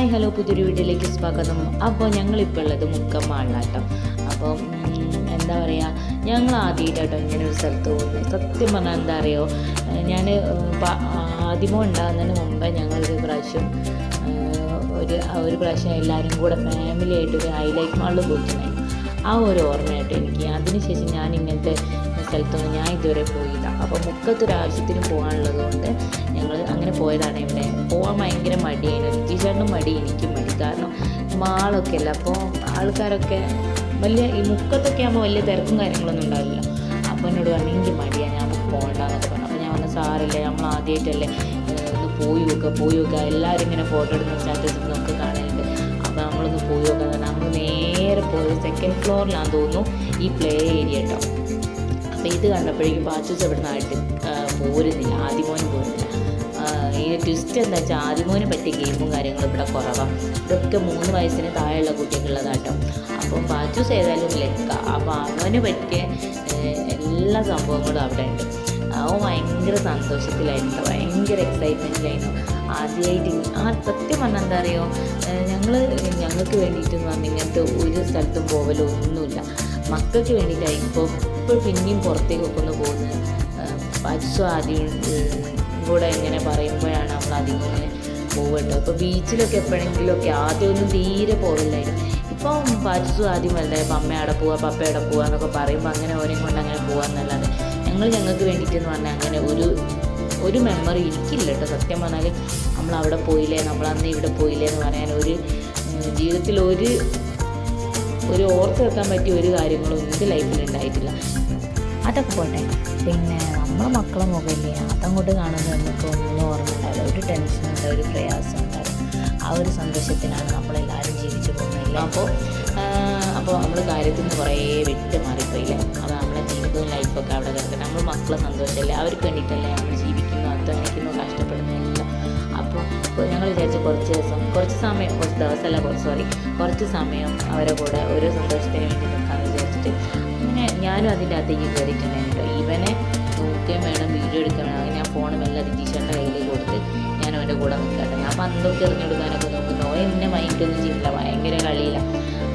Hi hello, പുതിയൊരു വീഡിയോയിലേക്ക് സ്വാഗതം. അപ്പോൾ ഞങ്ങളിപ്പോൾ ഉള്ളത് മുക്കമ്മാളിലാട്ടോ. അപ്പോൾ എന്താ പറയുക, ഞങ്ങൾ ആദ്യമായിട്ടാട്ടോ ഇങ്ങനെ ഒരു സ്ഥലത്ത് പോകുന്നത്. സത്യം പറഞ്ഞാൽ എന്താ അറിയോ, ഞാൻ ആദ്യമോ ഉണ്ടാകുന്നതിന് മുമ്പേ ഞങ്ങളൊരു പ്രാവശ്യം എല്ലാവരും കൂടെ ഫാമിലി ആയിട്ട് ഒരു ഹൈലൈറ്റ് മാളിൽ പോയിട്ടുണ്ടായിരുന്നു. ആ ഒരു ഓർമ്മയായിട്ട് എനിക്ക്. അതിനുശേഷം ഞാൻ ഇങ്ങനത്തെ സ്ഥലത്തൊന്നും ഞാൻ ഇതുവരെ പോയില്ല. അപ്പോൾ മുക്കത്തൊരാവശ്യത്തിന് പോകാനുള്ളത് കൊണ്ട് ഞങ്ങൾ അങ്ങനെ പോയതാണ്. ഇവിടെ പോകാൻ ഭയങ്കര മടിയായിരുന്നു. ജിജേട്ടനും മടി, എനിക്കും മടി. കാരണം മാളൊക്കെ അല്ല, അപ്പോൾ ആൾക്കാരൊക്കെ വലിയ ഈ മുക്കത്തൊക്കെ ആകുമ്പോൾ വലിയ തിരക്കും കാര്യങ്ങളൊന്നും ഉണ്ടാവില്ല. അപ്പോൾ എന്നോട് പറഞ്ഞു എനിക്ക് മടിയാണ്, ഞാൻ പോകണ്ടെന്നൊക്കെ പറഞ്ഞു. അപ്പോൾ ഞാൻ പറഞ്ഞു സാറില്ല, നമ്മൾ ആദ്യമായിട്ടല്ലേ, ഒന്ന് പോയി നോക്കുക. എല്ലാവരും ഇങ്ങനെ ഫോട്ടോ എടുക്കുന്ന സ്റ്റാറ്റസ് നമുക്ക് കാണാനുണ്ട്. അപ്പോൾ നമ്മളൊന്ന് പോയി നോക്കുക. നമ്മൾ നേരെ പോയത് സെക്കൻഡ് ഫ്ലോറിലാണെന്ന് തോന്നുന്നു ഈ പ്ലേ ഏരിയ കേട്ടോ. അപ്പോൾ ഇത് കണ്ടപ്പോഴേക്കും പാച്ചൂസ് ഇവിടെ നിന്നായിട്ട് പോരുന്നില്ല, ആദ്യമോനും പോരുന്നില്ല. ഈ ട്വിസ്റ്റ് എന്താ വെച്ചാൽ ആദ്യമോന് പറ്റിയ ഗെയിമും കാര്യങ്ങളും ഇവിടെ കുറവാണ്. ഇതൊക്കെ 3 വയസ്സിന് താഴെയുള്ള കുട്ടികളുള്ളതാട്ടോ. അപ്പം പാച്ചൂസ് ഏതായാലും ലെക്ക. അപ്പോൾ അവന് പറ്റിയ എല്ലാ സംഭവങ്ങളും അവിടെ ഉണ്ട്. അവൻ ഭയങ്കര സന്തോഷത്തിലായിരുന്നു, ഭയങ്കര എക്സൈറ്റ്മെൻറ്റിലായിരുന്നു. ആദ്യമായിട്ട് സത്യം പറഞ്ഞാൽ എന്താ അറിയോ, ഞങ്ങൾക്ക് വേണ്ടിയിട്ടെന്ന് പറഞ്ഞാൽ ഇങ്ങനത്തെ ഒരു സ്ഥലത്തും പോകലൊന്നുമില്ല. മക്കൾക്ക് വേണ്ടിയിട്ടായിരിക്കും ഇപ്പോൾ പിന്നെയും പുറത്തേക്കൊക്കെ ഒന്ന് പോകുന്നത്. പച്ചു ആദ്യം കൂടെ ഇങ്ങനെ പറയുമ്പോഴാണ് നമ്മൾ അധികം ഇങ്ങനെ പോകട്ടോ. ഇപ്പോൾ ബീച്ചിലൊക്കെ എപ്പോഴെങ്കിലുമൊക്കെ ആദ്യമൊന്നും തീരെ പോകില്ലായിരുന്നു. ഇപ്പം പച്ചു ആദ്യം വലുതായപ്പോൾ അമ്മ അവിടെ പോവുക, പപ്പ അവിടെ പോവുക എന്നൊക്കെ പറയുമ്പോൾ അങ്ങനെ ഓരെയും കൊണ്ട് അങ്ങനെ പോകാമെന്നല്ലാതെ ഞങ്ങൾക്ക് വേണ്ടിയിട്ടെന്ന് പറഞ്ഞാൽ അങ്ങനെ ഒരു മെമ്മറി എനിക്കില്ല കേട്ടോ. സത്യം പറഞ്ഞാൽ നമ്മൾ അവിടെ പോയില്ലേ, നമ്മളന്ന് ഇവിടെ പോയില്ലേ എന്ന് പറയാൻ ജീവിതത്തിൽ ഒരു ഓർത്ത് വെക്കാൻ പറ്റിയ ഒരു കാര്യങ്ങളും എൻ്റെ ലൈഫിൽ ഉണ്ടായിട്ടില്ല. അതൊക്കെ പോട്ടെ, പിന്നെ നമ്മളെ മക്കളെ മുഖമില്ലേ, അതങ്ങോട്ട് കാണുമ്പോൾ നമുക്ക് ഒന്നും ഓർമ്മ ഉണ്ടാവില്ല. ഒരു ടെൻഷനുണ്ട്, ഒരു പ്രയാസം ഉണ്ടാവില്ല. ആ ഒരു സന്തോഷത്തിനാണ് നമ്മളെല്ലാവരും ജീവിച്ചു പോകുന്നില്ല. അപ്പോൾ നമ്മൾ കാര്യത്തിൽ നിന്ന് കുറേ വിട്ട് മാറിപ്പോയില്ലേ. അത് നമ്മളെ ജീവിതവും ലൈഫൊക്കെ അവിടെ കിടക്കുന്നത്. നമ്മൾ മക്കളെ സന്തോഷമല്ലേ, അവർക്ക് വേണ്ടിയിട്ടല്ലേ നമ്മൾ ജീവിക്കുന്നു, അധ്വാനിക്കുന്നു, കഷ്ടപ്പെടുന്നില്ല. അപ്പോൾ ഞങ്ങൾ വിചാരിച്ചു കുറച്ച് സമയം അവരെ കൂടെ ഒരു സന്തോഷത്തിന് വേണ്ടി നിൽക്കാമെന്ന് വിചാരിച്ചിട്ട് അങ്ങനെ ഞാനും അതിൻ്റെ അകത്തേക്ക് കയറിയിട്ടുണ്ടായിരുന്നു. ഇവനെ നോക്കുകയും വേണം, വീഡിയോ എടുക്കാൻ വേണം. അങ്ങനെ ഞാൻ ഫോൺ മെല്ലെ ടീച്ചറിൻ്റെ കയ്യിലേക്ക് കൊടുത്ത് ഞാൻ അവൻ്റെ കൂടെ നിൽക്കട്ടെ. ഞാൻ പന്തൊക്കെ എറിഞ്ഞെടുക്കാനൊക്കെ നോക്കുന്നു. എന്നെ മൈൻഡൊന്നും ചെയ്യില്ല, ഭയങ്കര കളിയില്ല.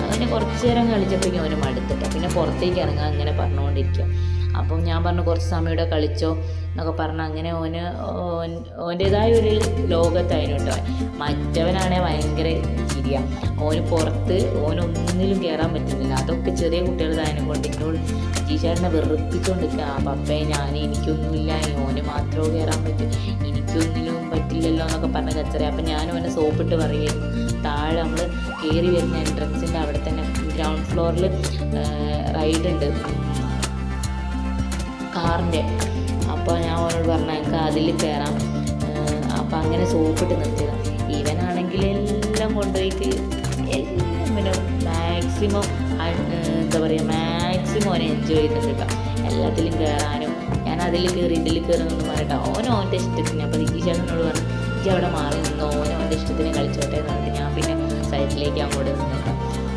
അങ്ങനെ കുറച്ച് നേരം കളിച്ചപ്പോഴേക്കും അവന് മടുത്തിട്ട് പിന്നെ പുറത്തേക്ക് ഇറങ്ങാൻ അങ്ങനെ പറഞ്ഞുകൊണ്ടിരിക്കുക. അപ്പം ഞാൻ പറഞ്ഞു കുറച്ച് സമയം ഇവിടെ കളിച്ചോ എന്നൊക്കെ പറഞ്ഞ് അങ്ങനെ ഓൻ്റേതായ ഒരു ലോകത്തായിരുന്നു കേട്ടോ. മറ്റവനാണെങ്കിൽ ഭയങ്കര ചിരിയ. പുറത്ത് ഓനൊന്നിലും കയറാൻ പറ്റുന്നില്ല. അതൊക്കെ ചെറിയ കുട്ടികളതായതിനെ കൊണ്ട് എന്നോട് ടീച്ചറിനെ വെറുപ്പിച്ചുകൊണ്ടിരിക്കുക. പപ്പയെ എനിക്കൊന്നുമില്ല, ഓന് മാത്രമേ കയറാൻ പറ്റൂ, എനിക്കൊന്നിനും പറ്റില്ലല്ലോ എന്നൊക്കെ പറഞ്ഞ് കച്ചറ. അപ്പം ഞാനും അവനെ സോപ്പിട്ട് പറയുമായിരുന്നു. താഴെ നമ്മൾ കയറി വരുന്ന എൻട്രൻസിൻ്റെ അവിടെ തന്നെ ഗ്രൗണ്ട് ഫ്ലോറിൽ റൈഡ് ഉണ്ട് കാറിൻ്റെ. അപ്പോൾ ഞാൻ അവനോട് പറഞ്ഞാൽ എനിക്ക് അതിൽ കയറാം. അപ്പം അങ്ങനെ സോപ്പിട്ട് നിർത്തിയതാണ്. ഇവനാണെങ്കിൽ എല്ലാം കൊണ്ടുപോയിട്ട് എല്ലാം പിന്നെ മാക്സിമം അവനെ എൻജോയ് ചെയ്തിട്ടുണ്ട് കേട്ടോ. എല്ലാത്തിലും കയറാനും ഞാൻ അതിൽ കയറി ഇതിൽ കയറുന്നൊന്നും പറഞ്ഞിട്ടോ ഓൻ്റെ ഇഷ്ടത്തിന്. അപ്പോൾ ചേട്ടനോട് പറഞ്ഞു എനിക്ക് അവിടെ മാറി നിന്നോ, ഓൻ്റെ ഇഷ്ടത്തിന് കളിച്ചോട്ടെ എന്ന് പറഞ്ഞിട്ട് ഞാൻ പിന്നെ സൈഡിലേക്ക് അങ്ങോട്ട് നിന്നിട്ടോ.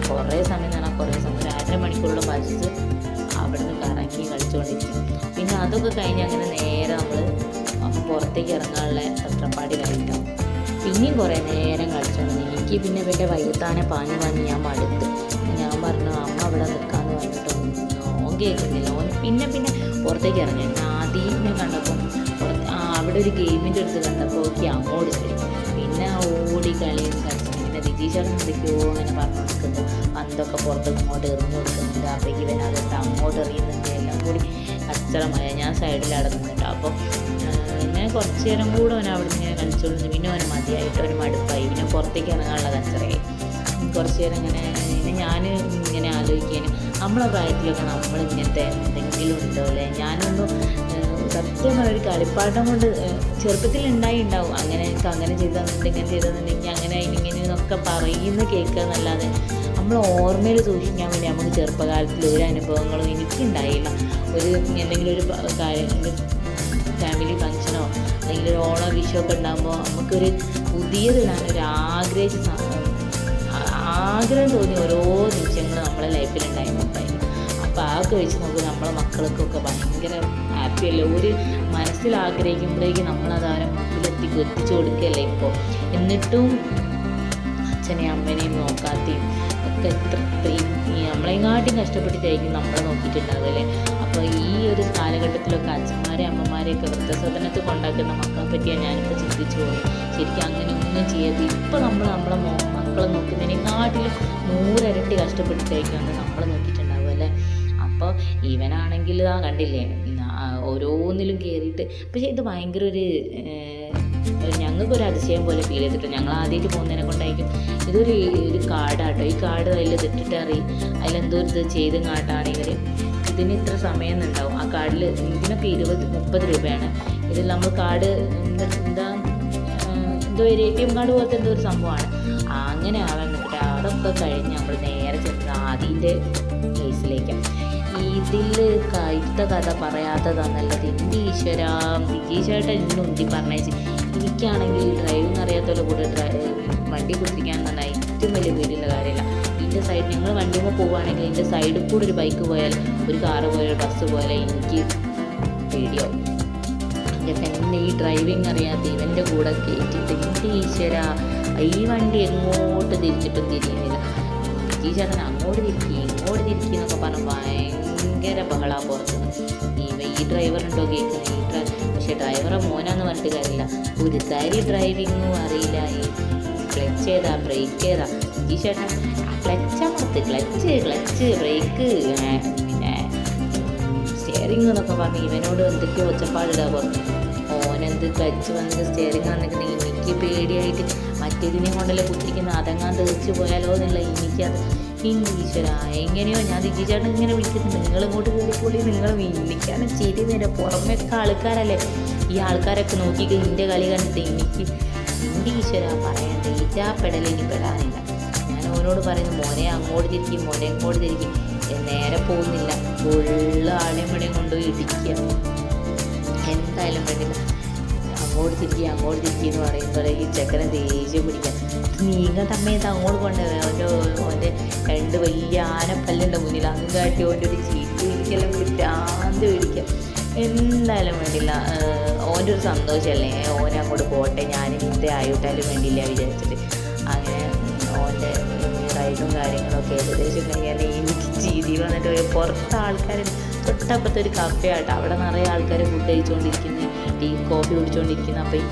കുറേ സമയം ഒരു 1.5 മണിക്കൂറോളം ബസ് അവിടെ നിന്ന് കറങ്ങി കളിച്ചുകൊണ്ടിരിക്കും. പിന്നെ അതൊക്കെ കഴിഞ്ഞ് അങ്ങനെ നേരെ നമ്മൾ പുറത്തേക്ക് ഇറങ്ങാനുള്ള തത്രപ്പാടി കഴിഞ്ഞിട്ടോ. പിന്നെയും കുറേ നേരം കളിച്ചോണ്ട് എനിക്ക് പിന്നെ ഇവൻ്റെ വൈകിട്ടാനെ പാഞ്ഞ് ഞാൻ മടുത്ത്. ഞാൻ പറഞ്ഞു അമ്മ അവിടെ നിൽക്കാമെന്ന് പറഞ്ഞിട്ടൊന്നും ഓൻ കേൾക്കുന്നില്ല. പിന്നെ പുറത്തേക്ക് ഇറങ്ങി. ആദ്യം ഞാൻ കണ്ടപ്പോൾ അവിടെ ഒരു ഗെയിമിൻ്റെ അടുത്ത് കണ്ടപ്പോൾ അങ്ങോട്ട് ശരി. പിന്നെ ഓടി കളിയും കളിച്ചു. പിന്നെ ദിജീഷാണ് എന്തൊക്കെയോ അങ്ങനെ പറഞ്ഞു കൊടുക്കുന്നു. പന്തൊക്കെ പുറത്ത് ഇങ്ങോട്ട് എറിഞ്ഞു കൊടുക്കുന്നുണ്ട്. അപ്പോഴേക്ക് ഇവൻ അതൊക്കെ അങ്ങോട്ട് എറിയുന്നുണ്ട്. എല്ലാം കൂടി കച്ചറമായ. ഞാൻ സൈഡിൽ അവിടെ നിന്നിട്ടോ. അപ്പോൾ ഇങ്ങനെ കുറച്ച് നേരം കൂടെ അവൻ അവിടെ നിന്ന് ഇങ്ങനെ കളിച്ചോളുന്നു. പിന്നെ അവന് മതിയായിട്ട് അവന് മടുപ്പായി. പിന്നെ പുറത്തേക്ക് ഇറങ്ങാനുള്ള കച്ചറയായി. കുറച്ച് നേരം പിന്നെ ഞാൻ ഇങ്ങനെ ആലോചിക്കാനും നമ്മളെ പ്രായത്തിലൊക്കെ നമ്മളിങ്ങനത്തെ എന്തെങ്കിലും ഉണ്ടോ അല്ലേ. ഞാനൊന്നും സത്യം പറഞ്ഞ ഒരു കളിപ്പാട്ടം കൊണ്ട് ചെറുപ്പത്തിൽ ഉണ്ടാവും. അങ്ങനെ ചെയ്തെന്നുണ്ട്, ഇങ്ങനെ ചെയ്തെന്നുണ്ടെങ്കിൽ അങ്ങനെ ഇങ്ങനെ എന്നൊക്കെ പറയുന്ന കേൾക്കുക എന്നല്ലാതെ നമ്മൾ ഓർമ്മയിൽ സൂക്ഷിക്കാൻ വേണ്ടി നമുക്ക് ചെറുപ്പകാലത്തിൽ ഒരു അനുഭവങ്ങളും എനിക്കുണ്ടായില്ല. എന്തെങ്കിലും ഒരു കാര്യം ഫാമിലി ഫങ്ഷനോ അല്ലെങ്കിൽ ഒരു ഓണോ വിഷോ ഒക്കെ ഉണ്ടാകുമ്പോൾ നമുക്കൊരു പുതിയതിടാനൊരു ആഗ്രഹം തോന്നിയ ഓരോ നിമിഷങ്ങളും നമ്മളെ ലൈഫിലുണ്ടായിരുന്നു. അപ്പോൾ അതൊക്കെ വെച്ച് നമുക്ക് നമ്മളെ മക്കൾക്കൊക്കെ ഭയങ്കര ഹാപ്പിയല്ലേ. ഒരു മനസ്സിൽ ആഗ്രഹിക്കുമ്പോഴേക്കും നമ്മളത് അവരെ മുമ്പിലെത്തിച്ചു കൊടുക്കുകയല്ലേ ഇപ്പോൾ. എന്നിട്ടും അച്ഛനെയും അമ്മേനെയും നോക്കാത്തയും ഒക്കെ ഇത്രയും നമ്മളെങ്ങാട്ടും കഷ്ടപ്പെട്ടിട്ടായിരിക്കും നമ്മളെ നോക്കിയിട്ടുണ്ടാവുക അല്ലേ. അപ്പോൾ ഈ ഒരു കാലഘട്ടത്തിലൊക്കെ അച്ഛന്മാരെ അമ്മമാരെയൊക്കെ വൃദ്ധസദനത്തിൽ കൊണ്ടാക്കുന്ന മക്കളെ പറ്റിയാണ് ഞാനിപ്പോൾ ചിന്തിച്ചു പോയി. ശരിക്കും അങ്ങനെ ഒന്നും ചെയ്യരുത്. ഇപ്പോൾ നമ്മൾ നമ്മളെ മക്കളെ നോക്കുന്നതിനെക്കാട്ടിലും 100 ഇരട്ടി കഷ്ടപ്പെട്ടിട്ടായിരിക്കും അന്ന് നമ്മളെ നോക്കിയിട്ടുണ്ടാവുക അല്ലേ. അപ്പോൾ ഇവനാണെങ്കിൽ ആ കണ്ടില്ലേ ഓരോന്നിലും കയറിയിട്ട്. പക്ഷേ ഇത് ഭയങ്കര ഞങ്ങൾക്കൊരു അതിശയം പോലെ ഫീൽ ചെയ്തിട്ട്, ഞങ്ങൾ ആദ്യമായിട്ട് പോകുന്നതിനെ കൊണ്ടായിരിക്കും. ഒരു കാർഡാട്ടോ. ഈ കാർഡ് അതിൽ ഇതിട്ടിട്ട് അതിലെന്തോ ഇത് ചെയ്ത് കാട്ടാണ് ഇവർ. ഇതിന് ഇത്ര സമയം എന്നുണ്ടാവും. ആ കാർഡിൽ ഇതിനൊക്കെ 20-30 രൂപയാണ്. ഇതിൽ നമ്മൾ കാർഡ് എന്തോ ഒരു ATM കാർഡ് പോലത്തെ എന്തോ ഒരു സംഭവമാണ്. അങ്ങനെ ആവാൻ നിൽക്കട്ടെ. അതൊക്കെ കഴിഞ്ഞ് നമ്മൾ നേരെ ചെന്നത് ആദ്യത്തെ കേസിലേക്കാണ്. ഇതിൽ ഇത്ത കഥ പറയാത്തതാണല്ലത്. എൻ്റെ ഈശ്വരാ, വിജീഷേട്ടൻ ഇന്ന് ഉന്തി പറഞ്ഞേച്ച്. എനിക്കാണെങ്കിൽ ഡ്രൈവിങ് അറിയാത്തവരുടെ കൂടെ വണ്ടി കുത്തിരിക്കാൻ പറഞ്ഞാൽ ഏറ്റവും വലിയ പേടിയുള്ള കാര്യമില്ല. ഇതിൻ്റെ സൈഡ് ഞങ്ങൾ വണ്ടിയിൽ പോവുകയാണെങ്കിൽ ഇതിൻ്റെ സൈഡിൽ കൂടെ ഒരു ബൈക്ക് പോയാൽ, ഒരു കാറ് പോയാൽ, ഒരു ബസ് പോയാൽ എനിക്ക് പേടിയാവും. എൻ്റെ ഈ ഡ്രൈവിങ് അറിയാത്ത ഇവൻ്റെ കൂടെ കയറ്റിയിട്ട് എൻ്റെ ഈശ്വര, ഈ വണ്ടി എങ്ങോട്ട് തിരിച്ചിട്ടും തിരിയുന്നില്ല. ഈ ചേട്ടൻ അങ്ങോട്ട് തിരിക്കുക ഇങ്ങോട്ട് തിരിക്കുക എന്നൊക്കെ പറഞ്ഞ് ഭയങ്കര ബഹളാ പുറത്തുനിന്ന്. ഈ ഡ്രൈവറുണ്ടോ കേൾക്കുന്നത്? പക്ഷേ ഡ്രൈവറെ മോനാന്ന് പറഞ്ഞിട്ട് കാര്യമില്ല. ഒരു തരി ഡ്രൈവിങ്ങും അറിയില്ല. ഈ ക്ലച്ച് ഏതാ ബ്രേക്ക് ഏതാ? ഈ ചേട്ടൻ ക്ലച്ചമർത്ത്, ക്ലച്ച് ബ്രേക്ക് പിന്നെ സ്റ്റിയറിങ് എന്നൊക്കെ പറഞ്ഞ് ഇവനോട് എന്തൊക്കെയോ ഒച്ചപ്പാടിടാ പുറത്ത്. ഓനെന്ത് ക്ലച്ച് വന്നിട്ട് സ്റ്റിയറിങ് വന്നിട്ടുണ്ടെങ്കിൽ എനിക്ക് പേടിയായിട്ട് മറ്റേതിനെ കൊണ്ടല്ലേ കുത്തിരിക്കുന്ന അതങ്ങാൻ തെറിച്ച് പോയാലോ എന്നുള്ള എനിക്കത്. ഈശ്വര, എങ്ങനെയോ ഞാൻ ദിഗിചേട്ടൻ ഇങ്ങനെ വിളിക്കുന്നുണ്ട്, നിങ്ങളിങ്ങോട്ട് കയറിപ്പോളി, നിങ്ങൾ വിളിക്കാനും ചിരി നേരെ. പുറമേയൊക്കെ ആൾക്കാരല്ലേ. ഈ ആൾക്കാരൊക്കെ നോക്കിയിട്ട് ഇതിൻ്റെ കളി കണ്ടിട്ട് എനിക്ക് എൻ്റെ ഈശ്വര പറയണ്ട, ഇനി പെടാനില്ല. ഞാൻ ഓനോട് പറയുന്നു, മോനെ അങ്ങോട്ട് തിരിക്കും, മോനെ അങ്ങോട്ട് തിരിക്കും. നേരെ പോകുന്നില്ല. ഫുള്ള് ആടെയും പടയും കൊണ്ടുപോയി ഇടിക്കുക. എന്തായാലും വേണ്ടില്ല. അങ്ങോട്ട് തിരിക്കുക എന്ന് പറയുമ്പോൾ ഈ ചെക്കനെ ദേഷ്യം പിടിക്കാം. നീങ്ങ തമ്മയത്ത് അങ്ങോട്ട് കൊണ്ടുപോയി ഓൻ്റെ 2 വലിയ ആനപ്പല്ലുണ്ട് മുന്നിൽ. അതും കാട്ടി ഓൻ്റെ ഒരു ചീറ്റ് പിടിക്കലും ഭ്രാന്ത് പിടിക്കാം. എന്തായാലും വേണ്ടില്ല. ഓൻ്റെ ഒരു സന്തോഷമല്ലേ, ഓനെ അങ്ങോട്ട് പോട്ടെ, ഞാൻ ഇന്നത്തെ ആയിട്ടാലും വേണ്ടിയില്ല വിചാരിച്ചിട്ട് അങ്ങനെ ഓൻ്റെ റൈഡും കാര്യങ്ങളൊക്കെ ഏകദേശം കഴിഞ്ഞാൽ എനിക്ക് ചീതി വന്നിട്ട് പുറത്ത് ആൾക്കാർ തൊട്ടപ്പുറത്തെ ഒരു കഫേ ആട്ടോ. അവിടെ നിറയെ ആൾക്കാർ ഫുഡ് കഴിച്ചുകൊണ്ടിരിക്കുന്നത്, കോഫി കുടിച്ചുകൊണ്ടിരിക്കുന്നത്. അപ്പം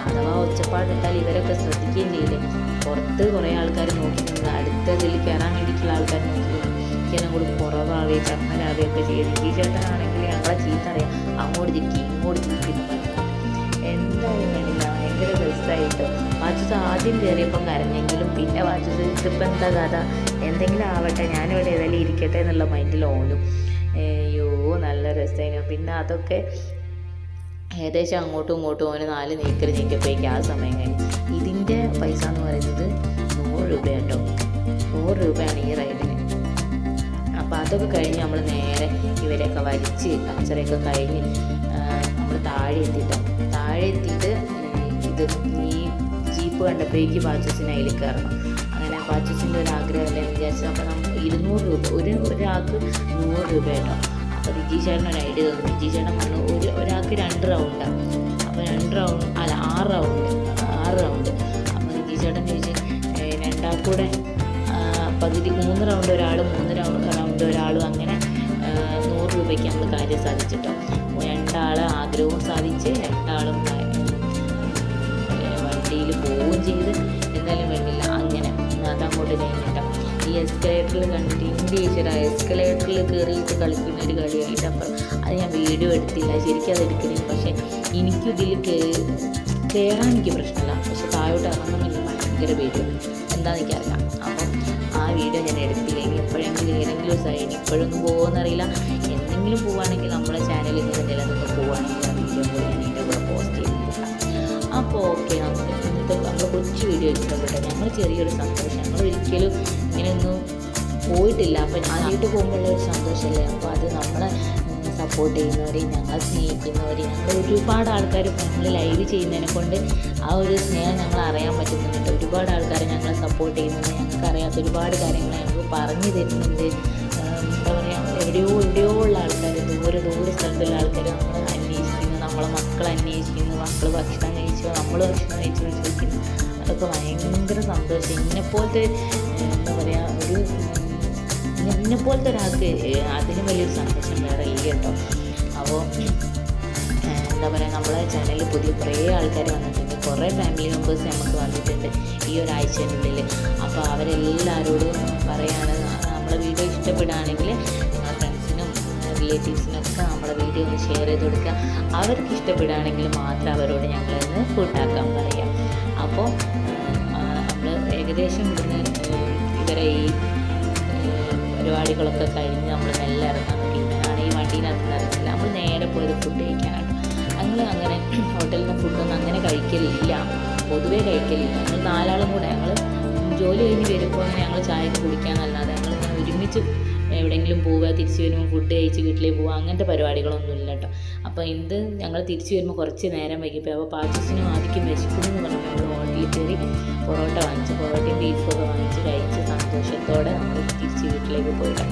അഥവാ ഒച്ചപ്പാടിട്ടാൽ ഇവരൊക്കെ ശ്രദ്ധിക്കുകയും ചെയ്യില്ലേ. പുറത്ത് കുറേ ആൾക്കാർ നോക്കി നിന്ന് അടുത്തതിൽ കയറാൻ വേണ്ടിയിട്ടുള്ള ആൾക്കാർ നോക്കി ഇങ്ങനെ കൂടി കുറവാവുകയും ചമ്മലാവുകയൊക്കെ ചെയ്ത്. ഈ ചേട്ടനാണെങ്കിൽ ഞങ്ങളെ ചീത്ത അറിയാം, അങ്ങോട്ട് തിരിക്കും ഇങ്ങോട്ട് തിരിക്കുന്നു. എന്തായാലും വേണ്ടില്ല, ഭയങ്കര രസമായിട്ട്. വാച്ചൂസ് ആദ്യം കയറിയപ്പം കരഞ്ഞെങ്കിലും പിന്നെ വാച്ചൂസ് ഇതിപ്പോൾ എന്താ കഥ, എന്തെങ്കിലും ആവട്ടെ, ഞാനിവിടെ ഏതായാലും ഇരിക്കട്ടെ എന്നുള്ള മൈൻഡിൽ ഓനും. അയ്യോ നല്ല രസമായിരുന്നു. പിന്നെ അതൊക്കെ ഏകദേശം അങ്ങോട്ടും ഇങ്ങോട്ടും ഓന് 4 നീക്കൽ നീക്കപ്പോഴേക്കും ആ സമയം കഴിഞ്ഞു. ഇതിൻ്റെ പൈസ എന്ന് പറയുന്നത് 100 രൂപ കേട്ടോ. 100 രൂപയാണ് ഈ റൈഡിന്. അപ്പോൾ അതൊക്കെ കഴിഞ്ഞ് നമ്മൾ നേരെ ഇവരെയൊക്കെ വലിച്ച് കച്ചറയൊക്കെ കഴിഞ്ഞ് നമ്മൾ താഴെ എത്തിയിട്ട് ഇത് ഈ ജീപ്പ് കണ്ടപ്പോഴേക്ക് പാച്ചൂസിന് അതിൽ കയറണം. അങ്ങനെ പാച്ചൂസിൻ്റെ ഒരു ആഗ്രഹമല്ലേ എന്ന് വിചാരിച്ചത്. അപ്പോൾ നമ്മൾ 200 രൂപ ഒരാൾക്ക് 100 രൂപ കേട്ടോ. അപ്പോൾ വിജീഷേട്ടൻ ഒരു ഐഡിയ തന്നു. വിജീഷേട്ടൻ പറഞ്ഞു ഒരാൾക്ക് 2 റൗണ്ടാണ്. അപ്പോൾ 6 റൗണ്ട്. അപ്പോൾ വിജീഷേട്ടൻ ചോദിച്ചു രണ്ടാൾക്കൂടെ പകുതി 3 റൗണ്ട് ഒരാൾ, 3 റൗണ്ട് ഒരാളും, അങ്ങനെ 100 രൂപയ്ക്ക് നമ്മൾ കാര്യം സാധിച്ചിട്ടോ. 2 ആഗ്രഹവും സാധിച്ച് 2 വണ്ടിയിൽ പോവുകയും ചെയ്ത്. എന്തായാലും വേണ്ടില്ല, അങ്ങനെ അതങ്ങോട്ട് കഴിഞ്ഞിട്ടോ. ഈ എസ്കലേറ്ററിൽ കണ്ടിട്ട് എൻ്റെ ഈശ്വര, എസ്കലേറ്ററിൽ കയറിയിട്ട് കളിക്കുന്ന ഒരു കളിയായിട്ട്. അപ്പം അത് ഞാൻ വീഡിയോ എടുത്തില്ല, ശരിക്കും അത് എടുക്കുന്നില്ല. പക്ഷേ എനിക്കും ഇതിൽ കയറാൻ എനിക്ക് പ്രശ്നമില്ല, പക്ഷെ താഴോട്ട് ഇറങ്ങണം എനിക്ക് ഭയങ്കര പേടിയാണ്. എന്താണെന്ന് എനിക്കറിയാം. അപ്പം ആ വീഡിയോ ഞാൻ എടുത്തില്ല. ഇനി എപ്പോഴെങ്കിലും ഏതെങ്കിലും സൈഡ് ഇപ്പോഴൊന്നും പോകുമെന്നറിയില്ല. എന്തെങ്കിലും പോവുകയാണെങ്കിൽ നമ്മളെ ചാനലിൽ ഇങ്ങനെ നിലനിന്ന് പോവുകയാണെങ്കിൽ ആ വീഡിയോ കൂടി ഞാൻ എൻ്റെ കൂടെ പോസ്റ്റ് ചെയ്യുന്നുണ്ട്. അപ്പോൾ ഓക്കെ, നമുക്ക് ഇന്നത്തെ നമ്മൾ കൊച്ചു വീഡിയോ ഇഷ്ടപ്പെട്ടെ. ഞങ്ങൾ ചെറിയൊരു സന്തോഷം, ഞങ്ങൾ ഒരിക്കലും ഇങ്ങനെയൊന്നും പോയിട്ടില്ല. അപ്പം ആദ്യമായിട്ട് പോകുമ്പോഴുള്ള ഒരു സന്തോഷമല്ലേ. അപ്പോൾ അത് നമ്മളെ സപ്പോർട്ട് ചെയ്യുന്നവർ, ഞങ്ങളെ സ്നേഹിക്കുന്നവർ, ഞങ്ങൾ ഒരുപാട് ആൾക്കാർ നമ്മൾ ലൈവ് ചെയ്യുന്നതിനെ കൊണ്ട് ആ ഒരു സ്നേഹം ഞങ്ങൾ അറിയാൻ പറ്റുന്നുണ്ട്. ഒരുപാട് ആൾക്കാർ ഞങ്ങളെ സപ്പോർട്ട് ചെയ്യുന്നുണ്ട്. ഞങ്ങൾക്ക് അറിയാത്ത ഒരുപാട് കാര്യങ്ങൾ ഞങ്ങൾക്ക് പറഞ്ഞു തരുന്നുണ്ട്. എന്താ പറയുക, എവിടെയോ ഉള്ള ആൾക്കാർ, ദൂരെ സ്ഥലത്തുള്ള ആൾക്കാർ നമ്മളെ അന്വേഷിക്കുന്നു, നമ്മളെ മക്കളെ അന്വേഷിക്കുന്നു, മക്കൾ ഭക്ഷണം കഴിച്ചോ, നമ്മൾ ഭക്ഷണം കഴിച്ചോ ചോദിക്കുന്നു. ഒക്കെ ഭയങ്കര സന്തോഷം. ഇന്നെപ്പോലത്തെ എന്താ പറയുക, ഇന്നെപ്പോലത്തെ ഒരാൾക്ക് അതിന് വലിയൊരു സന്തോഷം വേറെ ഇല്ല കേട്ടോ. അപ്പോൾ എന്താ പറയുക, നമ്മളെ ചാനലിൽ പുതിയ കുറേ ആൾക്കാർ വന്നിട്ടുണ്ട്, കുറേ ഫാമിലി മെമ്പേഴ്സ് നമുക്ക് വന്നിട്ടുണ്ട് ഈ ഒരാഴ്ചേനുള്ളിൽ. അപ്പോൾ അവരെല്ലാവരോടും പറയാണ്, നമ്മളെ വീഡിയോ ഇഷ്ടപ്പെടുകയാണെങ്കിൽ നിങ്ങളുടെ ഫ്രണ്ട്സിനും റിലേറ്റീവ്സിനൊക്കെ നമ്മളെ വീഡിയോ ഒന്ന് ഷെയർ ചെയ്ത് കൊടുക്കുക. അവർക്ക് ഇഷ്ടപ്പെടുകയാണെങ്കിൽ മാത്രം അവരോട് ഞങ്ങളൊന്ന് കൂട്ടാക്കാൻ പറയാം. അപ്പോൾ നമ്മൾ ഏകദേശം ഇവിടുന്ന് ഇവരെ ഈ പരിപാടികളൊക്കെ കഴിഞ്ഞ് നമ്മൾ മെല്ലെ ഇറങ്ങാൻ നോക്കി. ഇവനാണ് ഈ വണ്ടീനകത്ത് ഇറങ്ങില്ല. നമ്മൾ നേരെ പോയത് ഫുഡ് കഴിക്കാനാണ്. ഞങ്ങൾ അങ്ങനെ ഹോട്ടലിൽ നിന്ന് ഫുഡൊന്നും അങ്ങനെ കഴിക്കലില്ല, പൊതുവേ കഴിക്കലില്ല. ഞങ്ങൾ 4 ആളും കൂടെ ഞങ്ങൾ ജോലി കഴിഞ്ഞ് വരുമ്പോൾ ഞങ്ങൾ ചായയൊക്കെ കുടിക്കാമെന്നല്ലാതെ ഞങ്ങൾ ഒരുമിച്ച് എവിടെയെങ്കിലും പോവുക, തിരിച്ച് വരുമ്പോൾ ഫുഡ് കഴിച്ച് വീട്ടിലേക്ക് പോവുക, അങ്ങനത്തെ പരിപാടികളൊന്നും ഇല്ല കേട്ടോ. അപ്പോൾ ഞങ്ങൾ തിരിച്ച് വരുമ്പോൾ കുറച്ച് നേരം വൈകിപ്പോയി. അപ്പോൾ പാച്ചസിനും ആദ്യം വിശക്കുന്നു എന്ന് പറഞ്ഞപ്പോൾ നമ്മൾ ഹോട്ടലിൽ കയറി പൊറോട്ട വാങ്ങിച്ച്, പൊറോട്ടയും ബീഫൊക്കെ വാങ്ങിച്ച് കഴിച്ച് സന്തോഷത്തോടെ നമ്മൾ തിരിച്ച് വീട്ടിലേക്ക് പോയിട്ടോ.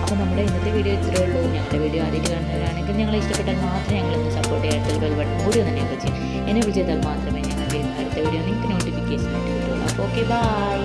അപ്പോൾ നമ്മുടെ ഇന്നത്തെ വീഡിയോ ഇത്രയേ ഉള്ളൂ. ഞങ്ങളുടെ വീഡിയോ ആദ്യമായിട്ട് കാണുന്നവരാണെങ്കിൽ ഞങ്ങളെ ഇഷ്ടപ്പെട്ടാൽ മാത്രമേ ഞങ്ങളൊന്ന് സപ്പോർട്ട് ചെയ്യാൻ ബെൽ ബട്ടൺ കൂടി ഒന്ന് എനേബിൾ ചെയ്യും. എനേബിൾ ചെയ്താൽ മാത്രമേ ഞങ്ങളുടെ അടുത്ത വീഡിയോ നിങ്ങൾക്ക് നോട്ടിഫിക്കേഷൻ ആയിട്ട് കിട്ടുള്ളൂ. അപ്പോൾ ഓക്കെ, ബൈ.